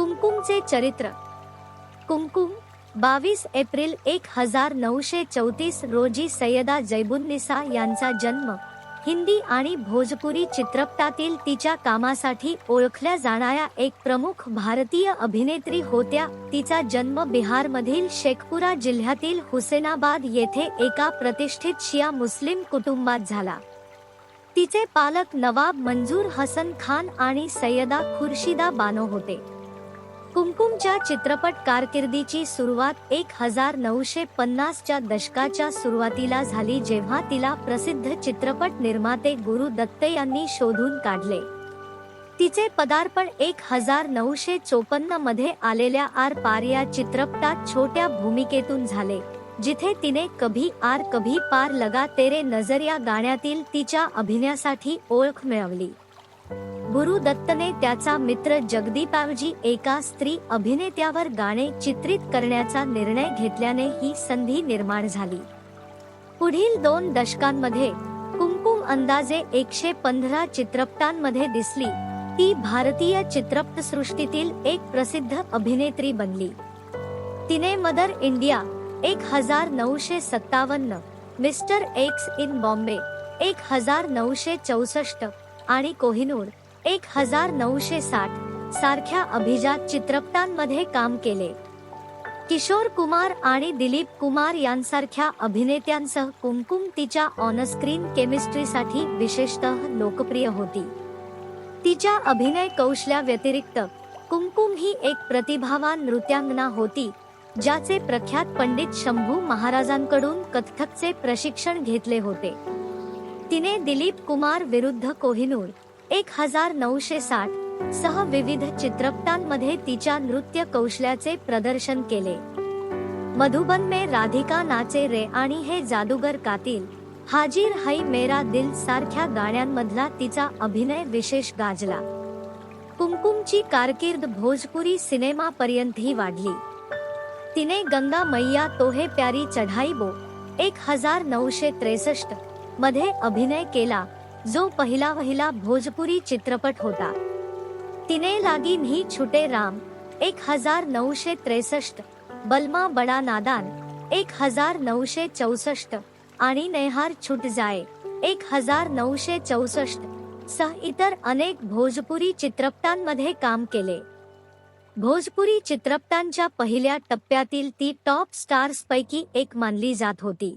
कुमकुमचे चरित्र. कुमकुम 22 एप्रिल 1934 रोजी सय्यदा जैबुन्निसा यांचा जन्म. हिंदी आणि भोजपुरी चित्रपटातील तिच्या कामासाठी ओळखल्या जाणाऱ्या एक प्रमुख भारतीय अभिनेत्री होत्या. तिचा जन्म बिहारमधील शेखपुरा जिल्ह्यातील हुसेनाबाद येथे एका प्रतिष्ठित शिया मुस्लिम कुटुंबात झाला. तिचे पालक नवाब मंजूर हसन खान आणि सय्यदा खुर्शिदा बानो होते. कुमकुमच्या चित्रपट कारकिर्दीची सुरुवात 1950 च्या दशकाच्या सुरुवातीला झाली, जेव्हा तिला प्रसिद्ध चित्रपट निर्माते गुरु दत्त यांनी शोधून काढले. तिचे पदार्पण 1954 मध्ये आलेल्या आर पार या चित्रपटात छोट्या भूमिकेतून झाले, जिथे तिने कभी आर कभी पार लगा तेरे नजर या गाण्यातील तिच्या अभिनयासाठी ओळख मिळवली. गुरु दत्तने त्याचा मित्र जगदीपावजी एका स्त्री अभिनेत्यावर गाणे चित्रित करण्याचा निर्णय घेतल्याने ही संधी निर्माण झाली. पुढील 2 दशकांमध्ये कुमकुम अंदाजे 115 चित्रपटांमध्ये दिसली. ती भारतीय चित्रपटसृष्टीतील एक प्रसिद्ध अभिनेत्री बनली. तिने mother India 1957, mister x in Bombay 1964 आणि कोहिनूर 1960 सारख्या अभिजात चित्रपटांमध्ये काम केले. किशोर कुमार आणि दिलीप कुमार यांसारख्या अभिनेत्यांसह कुमकुम तिच्या ऑनस्क्रीन केमिस्ट्रीसाठी विशेषतः लोकप्रिय होती. तिच्या अभिनय कौशल्याव्यतिरिक्त कुमकुम ही एक प्रतिभावान नृत्यांगना होती, ज्याचे प्रख्यात पंडित शंभू महाराजांकडून कथ्थकचे प्रशिक्षण घेतले होते. तिने दिलीप कुमार विरुद्ध कोहिनूर 1960 सह विविध चित्रपटांमध्ये तिच्या नृत्य कौशल्याचे प्रदर्शन केले. मधुबन में राधिका नाचे रे आणि हे जादूगर कातिल, हाजिर है मेरा दिल सारख्या गाण्यांमधला तिचा अभिनय विशेष गाजला. कुमकुमची कारकीर्द भोजपुरी सिनेमापर्यंतही वाढली. तिने गंगा मैया तोहे प्यारी चढाई बो 1963 मध्ये अभिनय केला, जो पहिला भोजपुरी चित्रपट होता. तिने लागी नहीं छुटे राम 1963, बलमा बडा नादान 1964 आणि नैहार छूट जाए 1964 सह इतर अनेक भोजपुरी चित्रपटांमध्ये काम केले. भोजपुरी चित्रपटांच्या पहिल्या टप्प्यातील ती टॉप स्टार्स पैकी एक मानली जात होती.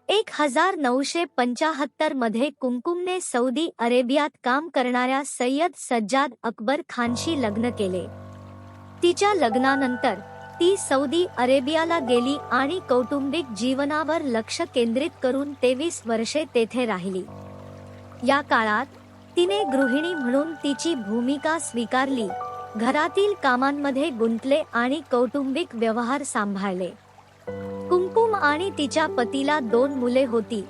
1975 मध्ये कुमकुमने सौदी अरेबियात काम करणाऱ्या सय्यद सज्जाद अकबर खानशी लग्न केले. तिच्या लग्नानंतर ती सौदी अरेबियाला गेली आणि कौटुंबिक जीवनावर लक्ष केंद्रित करून 23 वर्षे तेथे राहिली. या काळात तिने गृहिणी म्हणून तिची भूमिका स्वीकारली, घरातील कामांमध्ये गुंतले आणि कौटुंबिक व्यवहार सांभाळले. कुमकुम आणि तिच्या पतीला 2 मुले होती,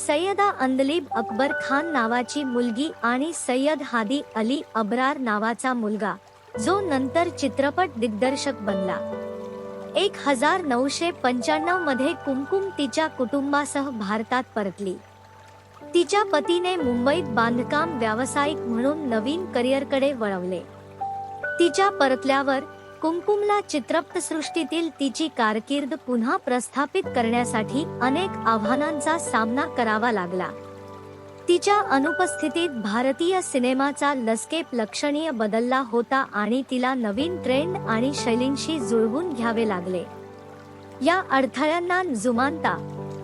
सय्यदा अंदलीब अकबर खान नावाची मुलगी आणि सय्यद हादी अली अब्रार नावाचा मुलगा, जो नंतर चित्रपट दिग्दर्शक बनला. 1995 मध्ये कुमकुम तिच्या कुटुंबासह भारतात परतली. तिच्या पतीने मुंबईत बांधकाम व्यावसायिक म्हणून नवीन करिअरकडे वळवले. तिच्या परतल्यावर कुमकुमला चित्रपटसृष्टीतील तिची कारकीर्द पुन्हा प्रस्थापित करण्यासाठी अनेक आव्हानांचा सामना करावा लागला. तिच्या अनुपस्थितीत भारतीय सिनेमाचा लँडस्केप लक्षणीय बदलला होता आणि तिला नवीन ट्रेंड आणि शैलींशी जुळवून घ्यावे लागले. या अडथळ्यांना जुमानता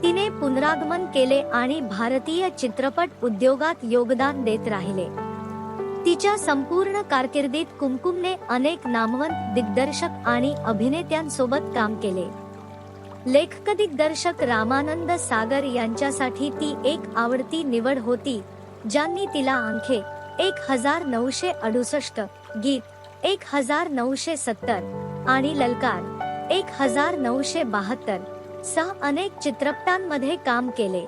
तिने पुनरागमन केले आणि भारतीय चित्रपट उद्योगात योगदान देत राहिले. तिच्या संपूर्ण कारकिर्दीत कुमकुमने अनेक नामवंत दिग्दर्शक आणि अभिनेत्यांसोबत काम केले. लेखक-दिग्दर्शक रामानंद सागर यांच्यासाठी ती एक आवडती निवड होती, ज्यांनी तिला आंखे 1968, गीत 1970 आणि ललकार 1972 सह अनेक चित्रपटांमध्ये काम केले.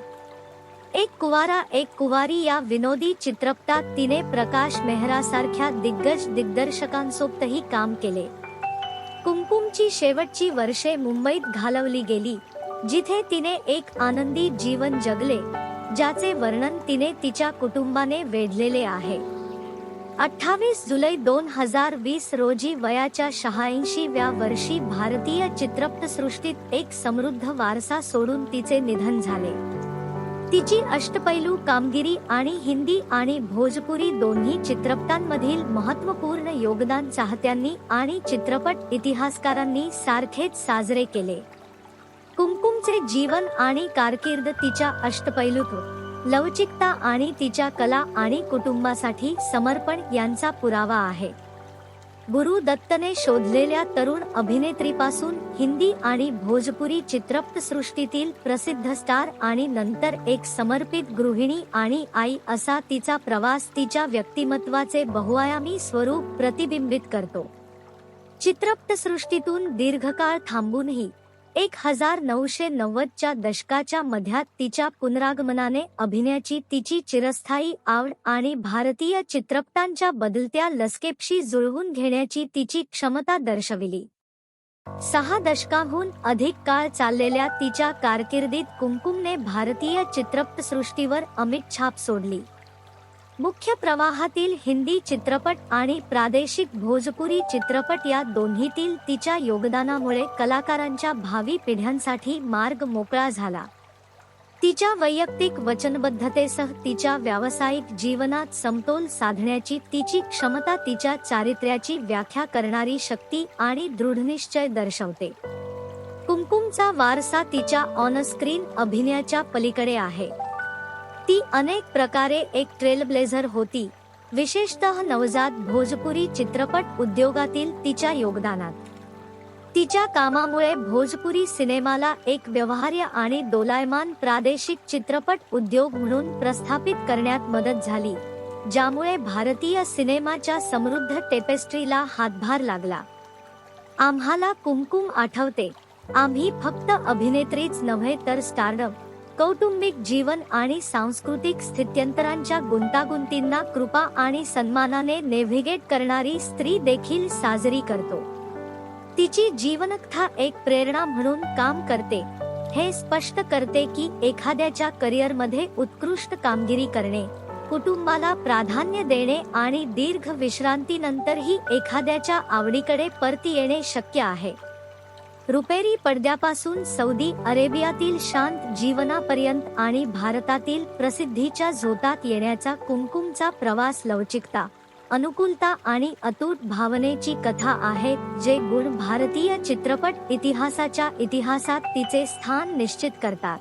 एक कुवारा एक कुवारी या विनोदी चित्रपटात तिने प्रकाश मेहरा सारख्या दिग्गज दिग्दर्शकांसोबतही काम केले. कुमकुमची शेवटची वर्षे मुंबईत घालवली गेली, जिथे तिने एक आनंदी जीवन जगले, ज्याचे वर्णन तिने तिच्या कुटुंबाने वेधलेले आहे. 28 जुलै 2020 रोजी वयाच्या 86व्या वर्षी भारतीय चित्रपटसृष्टीत एक समृद्ध वारसा सोडून तिचे निधन झाले. तिची अष्टपैलू कामगिरी आणि हिंदी आणि भोजपुरी दोन्ही चित्रपटांमधील महत्त्वपूर्ण योगदान चाहत्यांनी आणि चित्रपट इतिहासकारांनी सारखेच साजरे केले. कुमकुमचे जीवन आणि कारकीर्द तिच्या अष्टपैलुत्व, लवचिकता आणि तिच्या कला आणि कुटुंबासाठी समर्पण यांचा पुरावा आहे. गुरु दत्तने शोधलेल्या तरुण अभिनेत्रीपासून हिंदी आणि भोजपुरी चित्रपटसृष्टीतील प्रसिद्ध स्टार आणि नंतर एक समर्पित गृहिणी आणि आई असा तिचा प्रवास तिच्या व्यक्तिमत्वाचे बहुआयामी स्वरूप प्रतिबिंबित करतो. चित्रपटसृष्टीतून दीर्घकाळ थांबूनही 1990च्या दशकाच्या मध्यात तिच्या पुनरागमनाने अभिनयाची तिची चिरस्थायी आवड आणि भारतीय चित्रपटांच्या बदलत्या लसकेपशी जुळवून घेण्याची तिची क्षमता दर्शविली. 6 दशकांहून अधिक काळ चाललेल्या तिच्या कारकिर्दीत कुमकुमने भारतीय चित्रपटसृष्टीवर अमिट छाप सोडली. मुख्य प्रवाहातील हिंदी चित्रपट आणि प्रादेशिक भोजपुरी चित्रपट या दोन्हीतील तिच्या योगदानामुळे कलाकारांच्या भावी पिढ्यांसाठी मार्ग मोकळा झाला. तिच्या वैयक्तिक वचनबद्धतेसह तिच्या व्यावसायिक जीवनात समतोल साधण्याची तिची क्षमता तिच्या चारित्र्याची व्याख्या करणारी शक्ती आणि दृढनिश्चय दर्शवते. कुमकुमचा वारसा तिच्या ऑनस्क्रीन अभिनयाच्या पलीकडे आहे. ती अनेक प्रकारे एक ट्रेलब्लेझर होती, विशेषतः नवजात भोजपुरी चित्रपट उद्योगातील तिच्या योगदानात. तिच्या कामामुळे भोजपुरी सिनेमाला एक व्यवहार्य आणि दोलायमान प्रादेशिक चित्रपट उद्योग म्हणून प्रस्थापित करण्यात मदत झाली, ज्यामुळे भारतीय सिनेमाच्या समृद्ध टेपेस्ट्रीला हातभार लागला. आम्हाला कुमकुम आठवते. आम्ही फक्त अभिनेत्रीच नव्हे तर स्टारडम, कौटुंबिक जीवन आणि सांस्कृतिक स्थित्यंतरांच्या गुंतागुंतींना कृपा आणि सन्मानाने नेव्हिगेट करणारी स्त्री देखील साजरी करतो. तिची जीवनकथा एक प्रेरणा म्हणून काम करते. हे स्पष्ट करते की एखाद्याच्या करिअरमध्ये उत्कृष्ट कामगिरी करणे, कुटुंबाला प्राधान्य देणे आणि दीर्घ विश्रांतीनंतरही एखाद्याच्या आवडीकडे परत येणे शक्य आहे. रुपेरी पडद्यापासून सौदी अरेबियातील शांत जीवनापर्यंत आणि भारतातील प्रसिद्धीच्या झोतात येण्याचा कुमकुमचा प्रवास लवचिकता, अनुकूलता आणि अतूट भावनेची कथा आहे, जे गुण भारतीय चित्रपट इतिहासाच्या इतिहासात तिचे स्थान निश्चित करतात.